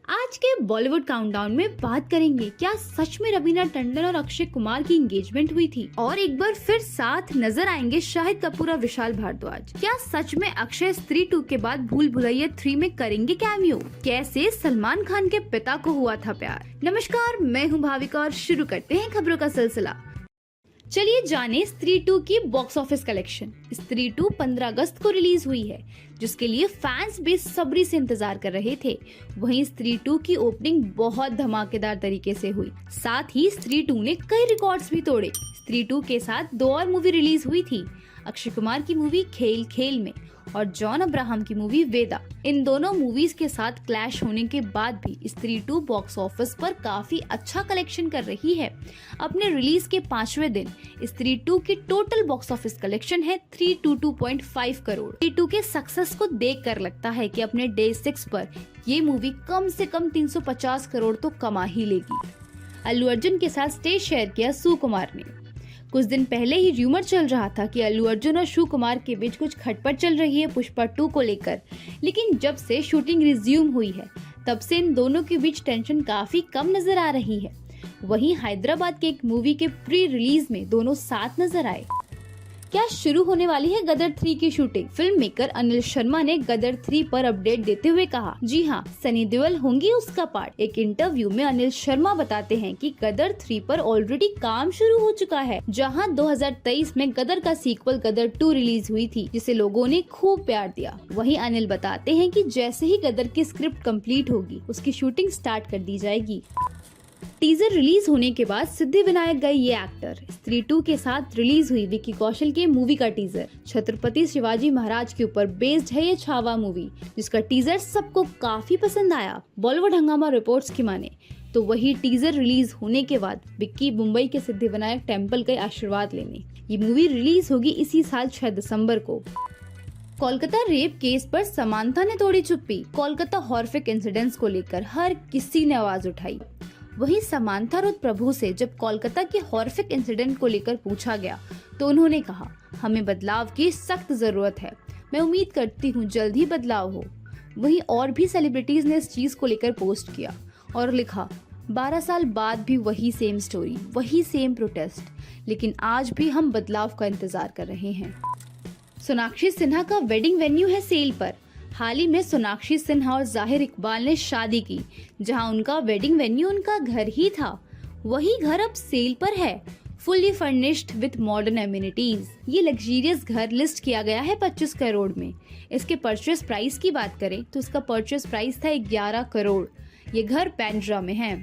आज के बॉलीवुड काउंटडाउन में बात करेंगे क्या सच में रवीना टंडन और अक्षय कुमार की एंगेजमेंट हुई थी, और एक बार फिर साथ नजर आएंगे शाहिद कपूर और विशाल भारद्वाज। क्या सच में अक्षय स्त्री 2 के बाद भूल भुलैया 3 में करेंगे कैमियो? कैसे सलमान खान के पिता को हुआ था प्यार? नमस्कार, मैं हूँ भाविका और शुरू करते हैं खबरों का सिलसिला। चलिए जाने स्त्री 2 की बॉक्स ऑफिस कलेक्शन। स्त्री 2 15 अगस्त को रिलीज हुई है, जिसके लिए फैंस बेसब्री से इंतजार कर रहे थे। वहीं स्त्री 2 की ओपनिंग बहुत धमाकेदार तरीके से हुई। साथ ही स्त्री 2 ने कई रिकॉर्ड्स भी तोड़े। स्त्री 2 के साथ 2 और मूवी रिलीज हुई थी, अक्षय कुमार की मूवी खेल खेल में और जॉन अब्राहम की मूवी वेदा। इन दोनों मूवीज के साथ क्लैश होने के बाद भी स्त्री 2 बॉक्स ऑफिस पर काफी अच्छा कलेक्शन कर रही है। अपने रिलीज के 5वें दिन स्त्री 2 की टोटल बॉक्स ऑफिस कलेक्शन है 322.5 करोड़। स्त्री 2 के सक्सेस को देखकर लगता है कि अपने डे 6 पर ये मूवी कम से कम 350 करोड़ तो कमा ही लेगी। अल्लू अर्जुन के साथ स्टेज शेयर किया सुकुमार ने। कुछ दिन पहले ही र्यूमर चल रहा था कि अल्लू अर्जुन और सुकुमार के बीच कुछ खटपट चल रही है पुष्पा 2 को लेकर, लेकिन जब से शूटिंग रिज्यूम हुई है तब से इन दोनों के बीच टेंशन काफी कम नजर आ रही है। वहीं हैदराबाद के एक मूवी के प्री रिलीज में दोनों साथ नजर आए। क्या शुरू होने वाली है गदर 3 की shooting? Film maker Anil Sharma ने गदर 3 पर अपडेट देते हुए कहा, जी हाँ, सनी देओल होंगी उसका पार्ट। एक इंटरव्यू में अनिल शर्मा बताते हैं कि गदर 3 पर ऑलरेडी काम शुरू हो चुका है। जहां 2023 में गदर का सीक्वल गदर 2 रिलीज हुई थी, जिसे लोगों ने खूब प्यार दिया। वहीं अनिल बताते हैं कि जैसे ही गदर की स्क्रिप्ट कंप्लीट होगी, उसकी शूटिंग स्टार्ट कर दी जाएगी। टीजर रिलीज होने के बाद सिद्धिविनायक गए ये एक्टर। स्त्री 2 के साथ रिलीज हुई विक्की कौशल के मूवी का टीजर। छत्रपति शिवाजी महाराज के ऊपर बेस्ड है ये छावा मूवी, जिसका टीजर सबको काफी पसंद आया। बॉलीवुड हंगामा रिपोर्ट्स की माने तो वही टीजर रिलीज होने के बाद विक्की मुंबई के सिद्धिविनायक टेम्पल गए आशीर्वाद लेने। ये मूवी रिलीज होगी इसी साल 6 दिसंबर को। कोलकाता रेप केस पर समांथा ने तोड़ी चुप्पी। कोलकाता हॉर्रिफिक इंसिडेंट्स को लेकर हर किसी ने आवाज उठाई। वहीं समांथा रुद्र प्रभु से जब कोलकाता के हॉर्रिफिक इंसिडेंट को लेकर पूछा गया तो उन्होंने कहा, हमें बदलाव की सख्त जरूरत है। मैं उम्मीद करती हूँ जल्द ही बदलाव हो। वहीं और भी सेलिब्रिटीज ने इस चीज को लेकर पोस्ट किया और लिखा, 12 साल बाद भी वही सेम स्टोरी, वही सेम प्रोटेस्ट, लेकिन आज भी हम बदलाव का इंतजार कर रहे हैं। सोनाक्षी सिन्हा का वेडिंग वेन्यू है सेल पर। हाल ही में सोनाक्षी सिन्हा और जाहिर इकबाल ने शादी की, जहां उनका वेडिंग वेन्यू उनका घर ही था। वही घर अब सेल पर है, fully furnished with modern amenities. ये लग्जरियस घर लिस्ट किया गया है 25 करोड़ में। इसके परचेस प्राइस की बात करें तो इसका परचेस प्राइस था 11 करोड़। ये घर पेंड्रा में है।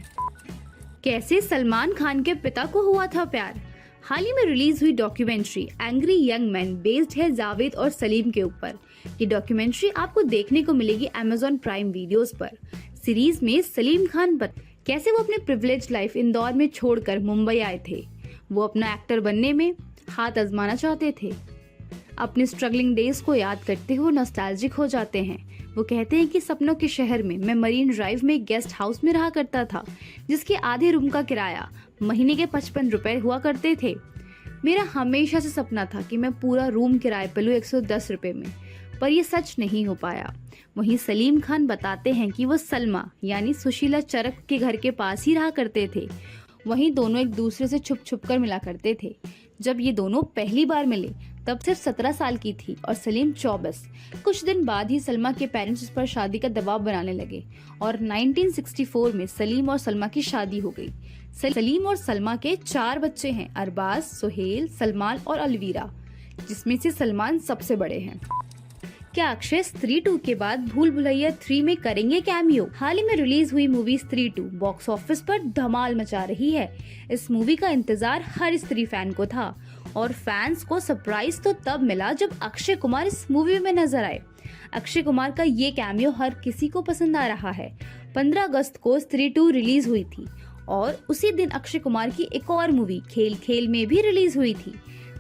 कैसे सलमान खान के पिता को हुआ था प्यार? हाल ही में रिलीज हुई documentary angry young man based है जावेद और सलीम के ऊपर। ये डॉक्यूमेंट्री आपको देखने को मिलेगी Amazon प्राइम वीडियोस पर। सीरीज में सलीम खान कैसे वो अपने प्रिविलेज लाइफ इंदौर में छोड़कर मुंबई आए थे। वो अपना एक्टर बनने में हाथ आजमाना चाहते थे। अपने स्ट्रगलिंग डेज को याद करते हुए नॉस्टैल्जिक हो जाते हैं। वो कहते हैं कि सपनों के शहर में मैं मरीन ड्राइव में गेस्ट हाउस में रहा करता था, जिसके आधे रूम का किराया महीने के 55 रुपए हुआ करते थे। मेरा हमेशा से सपना था कि मैं पूरा रूम किराए पे लूं 110 रुपए में, पर ये सच नहीं हो पाया। वहीं सलीम खान बताते हैं कि वो सलमा यानी सुशीला चरक के घर के पास ही रहा करते थे। वहीं दोनों एक दूसरे से छुप छुप कर मिला करते थे। जब ये दोनों पहली बार मिले तब सिर्फ 17 साल की थी और सलीम 24। कुछ दिन बाद ही सलमा के पेरेंट्स उस पर शादी का दबाव बनाने लगे और 1964 में सलीम और सलमा की शादी हो गई। सलीम और सलमा के 4 बच्चे हैं, अरबाज, सुहेल, सलमान और अलवीरा, जिसमें से सलमान सबसे बड़े हैं। क्या अक्षय स्त्री 2 के बाद भूल भुलैया 3 में करेंगे कैमियो? हाल ही में रिलीज हुई मूवी स्त्री 2 बॉक्स ऑफिस पर धमाल मचा रही है। इस मूवी का इंतजार हर स्त्री फैन को था और फैंस को सरप्राइज तो तब मिला जब अक्षय कुमार इस मूवी में नजर आए। अक्षय कुमार का ये कैमियो हर किसी को पसंद आ रहा है। 15 अगस्त को स्त्री 2 रिलीज हुई थी और उसी दिन अक्षय कुमार की एक और मूवी खेल खेल में भी रिलीज हुई थी।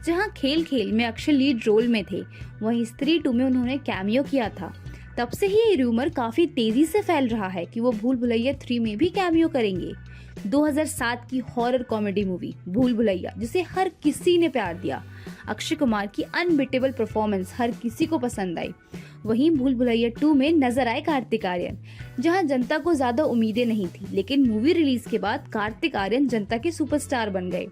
जहां खेल खेल में अक्षय लीड रोल में थे, वहीं स्त्री 2 में उन्होंने कैमियो किया था। तब से ही ये रूमर काफी तेजी से फैल रहा है कि वो भूल भुलैया 3 में भी कैमियो करेंगे। 2007 की हॉरर कॉमेडी मूवी भूल भुलैया, जिसे हर किसी ने प्यार दिया, अक्षय कुमार की अनबिटेबल परफॉर्मेंस हर किसी को पसंद आई। वहीं भूल भुलैया 2 में नजर आए कार्तिक आर्यन, जहां जनता को ज्यादा उम्मीदें नहीं थी, लेकिन मूवी रिलीज के बाद कार्तिक आर्यन जनता के सुपरस्टार बन गए।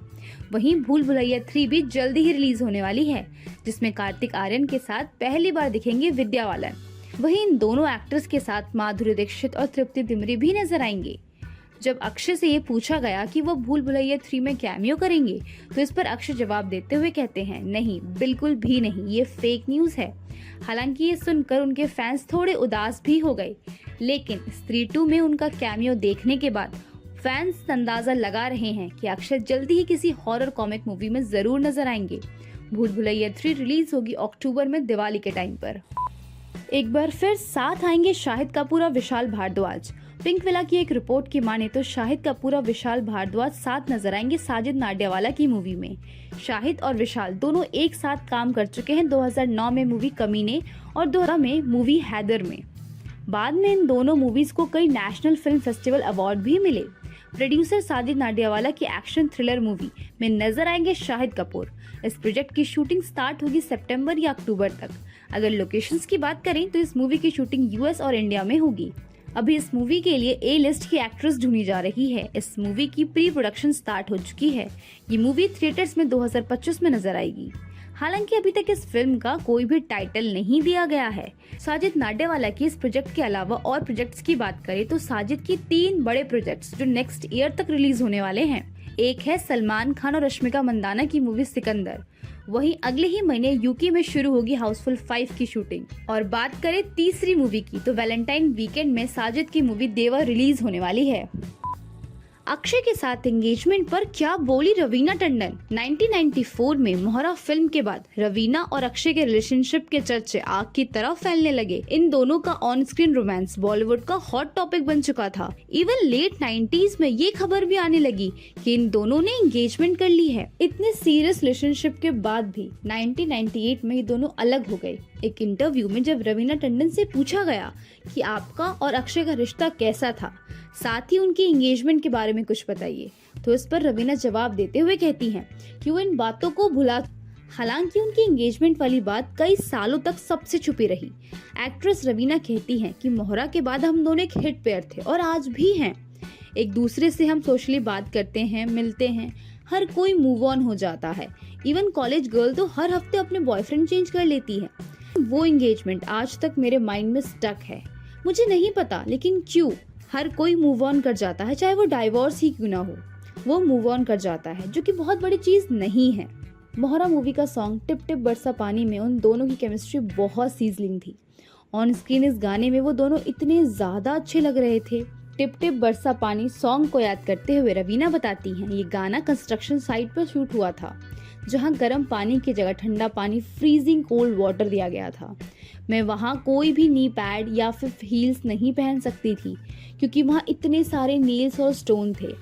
वहीं भूल भुलैया 3 भी जल्दी ही रिलीज होने वाली है, जिसमें कार्तिक आर्यन के साथ पहली बार दिखेंगे विद्या बालन। वहीं इन दोनों एक्टर्स के साथ माधुरी दीक्षित और तृप्ति डिमरी भी नजर आएंगे। जब अक्षय से ये पूछा गया कि वो भूल भुलैया 3 में कैमियो करेंगे, तो इस पर अक्षय जवाब देते हुए कहते हैं, नहीं, बिल्कुल भी नहीं, ये फेक न्यूज है। हालांकि ये सुनकर उनके फैंस थोड़े उदास भी हो गए, लेकिन स्त्री 2 में उनका कैमियो देखने के बाद फैंस अंदाजा लगा रहे हैं कि अक्षय जल्दी ही किसी हॉरर कॉमिक मूवी में जरूर नजर आएंगे। भूल भुलैया 3 रिलीज होगी अक्टूबर में दिवाली के टाइम पर। एक बार फिर साथ आएंगे शाहिद कपूर और विशाल भारद्वाज। पिंक विला की एक रिपोर्ट की माने तो शाहिद कपूर और विशाल भारद्वाज साथ नजर आएंगे साजिद नाडियावाला की मूवी में। शाहिद और विशाल दोनों एक साथ काम कर चुके हैं 2009 में मूवी कमीने और 2012 में मूवी हैदर में। बाद में इन दोनों मूवीज को कई नेशनल फिल्म फेस्टिवल अवार्ड भी मिले। प्रोड्यूसर साजिद नाडियावाला की एक्शन थ्रिलर मूवी में नजर आएंगे शाहिद कपूर। इस प्रोजेक्ट की शूटिंग स्टार्ट होगी सितंबर या अक्टूबर तक। अगर लोकेशंस की बात करें तो इस मूवी की शूटिंग यूएस और इंडिया में होगी। अभी इस मूवी के लिए ए लिस्ट की एक्ट्रेस ढूंढी जा रही है। इस मूवी की प्री प्रोडक्शन स्टार्ट हो चुकी है। ये मूवी थिएटर्स में 2025 में नजर आएगी। हालांकि अभी तक इस फिल्म का कोई भी टाइटल नहीं दिया गया है। साजिद नाडियावाला की इस प्रोजेक्ट के अलावा और प्रोजेक्ट्स की बात करें तो साजिद की 3 बड़े प्रोजेक्ट्स जो नेक्स्ट ईयर तक रिलीज होने वाले हैं। एक है सलमान खान और रश्मिका मंदाना की मूवी सिकंदर। वहीं अगले ही महीने यूके में शुरू होगी हाउसफुल 5 की शूटिंग। और बात करें तीसरी मूवी की तो वैलेंटाइन वीकेंड में साजिद की मूवी देवर रिलीज होने वाली है। अक्षय के साथ एंगेजमेंट पर क्या बोली रवीना टंडन। 1994 में मोहरा फिल्म के बाद रवीना और अक्षय के रिलेशनशिप के चर्चे आग की तरह फैलने लगे। इन दोनों का ऑन स्क्रीन रोमांस बॉलीवुड का हॉट टॉपिक बन चुका था। इवन लेट 90s में ये खबर भी आने लगी कि इन दोनों ने एंगेजमेंट कर ली है। इतने सीरियस रिलेशनशिप के बाद भी 1998 में ये दोनों अलग हो गए। एक इंटरव्यू में जब रवीना टंडन से पूछा गया कि आपका और अक्षय का रिश्ता कैसा था, साथ ही उनकी एंगेजमेंट के बारे में कुछ बताइए, तो इस पर रवीना जवाब देते हुए कहती हैं कि वो इन बातों को भुला। हालांकि उनकी एंगेजमेंट वाली बात कई सालों तक सबसे छुपी रही। एक्ट्रेस रवीना कहती हैं कि मोहरा के बाद हम दोनों एक हिट पेयर थे और आज भी हैं। एक दूसरे से हम सोशली बात करते हैं, मिलते हैं, हर कोई मूव ऑन हो जाता है। इवन कॉलेज गर्ल तो हर हफ्ते अपने बॉयफ्रेंड चेंज कर लेती है। वो एंगेजमेंट आज तक मेरे माइंड में स्टक है। मुझे नहीं पता लेकिन क्यों हर कोई मूव ऑन कर जाता है, चाहे वो डाइवोर्स ही क्यों ना हो, वो मूव ऑन कर जाता है, जो कि बहुत बड़ी चीज नहीं है। मोहरा मूवी का सॉन्ग टिप टिप बरसा पानी में उन दोनों की केमिस्ट्री बहुत सीजलिंग थी। ऑन स्क्रीन इस गाने में वो दोनों इतने ज्यादा अच्छे लग रहे थे। टिप टिप बरसा पानी सॉन्ग को याद करते हुए रवीना बताती हैं, ये गाना कंस्ट्रक्शन साइट पर शूट हुआ था, जहां गर्म पानी की जगह ठंडा पानी फ्रीजिंग कोल्ड वाटर दिया गया था। मैं वहां कोई भी नी पैड या फिर हील्स नहीं पहन सकती थी क्योंकि वहां इतने सारे नील्स और स्टोन थे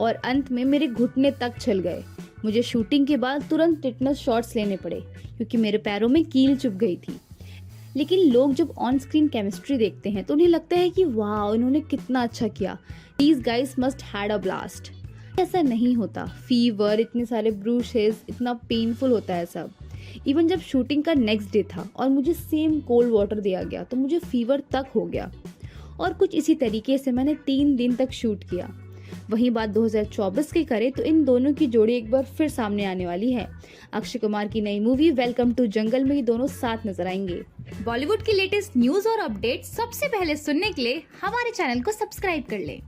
और अंत में मेरे घुटने तक छिल गए। मुझे शूटिंग के बाद तुरंत टिटनस शॉट्स लेने पड़े क्योंकि मेरे पैरों में कील चुभ गई थी। लेकिन लोग जब ऑन स्क्रीन केमिस्ट्री देखते हैं तो उन्हें लगता है कि वाह, इन्होंने कितना अच्छा किया, these guys must had a blast. ऐसा नहीं होता। फीवर, इतने सारे ब्रूशेस, इतना पेनफुल होता है सब। इवन जब शूटिंग का नेक्स्ट डे था और मुझे सेम कोल्ड वाटर दिया गया तो मुझे फीवर तक हो गया और कुछ इसी तरीके से मैंने 3 दिन तक शूट किया। वहीं बात 2024 की करें तो इन दोनों की जोड़ी एक बार फिर सामने आने वाली है। अक्षय कुमार की नई मूवी वेलकम टू जंगल में ये दोनों साथ नजर आएंगे। बॉलीवुड की लेटेस्ट न्यूज और अपडेट सबसे पहले सुनने के लिए हमारे चैनल को सब्सक्राइब कर लें।